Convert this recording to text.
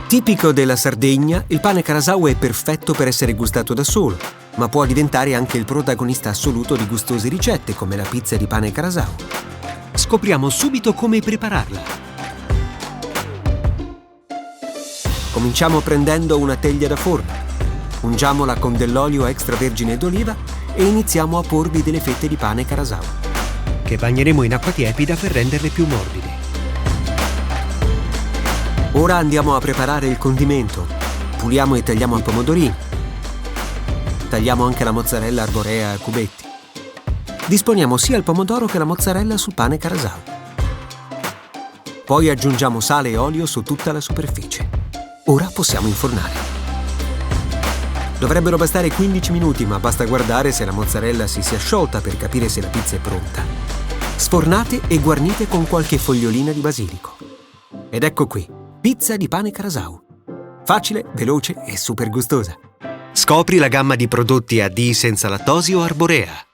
Tipico della Sardegna, il pane carasau è perfetto per essere gustato da solo, ma può diventare anche il protagonista assoluto di gustose ricette come la pizza di pane carasau. Scopriamo subito come prepararla. Cominciamo prendendo una teglia da forno. Ungiamola con dell'olio extravergine d'oliva e iniziamo a porvi delle fette di pane carasau, Che bagneremo in acqua tiepida per renderle più morbide. Ora andiamo a preparare il condimento. Puliamo e tagliamo i pomodorini. Tagliamo anche la mozzarella arborea a cubetti. Disponiamo sia il pomodoro che la mozzarella sul pane carasau. Poi aggiungiamo sale e olio su tutta la superficie. Ora possiamo infornare. Dovrebbero bastare 15 minuti, ma basta guardare se la mozzarella si sia sciolta per capire se la pizza è pronta. Sfornate e guarnite con qualche fogliolina di basilico. Ed ecco qui, pizza di pane carasau. Facile, veloce e super gustosa. Scopri la gamma di prodotti AD senza lattosio Arborea.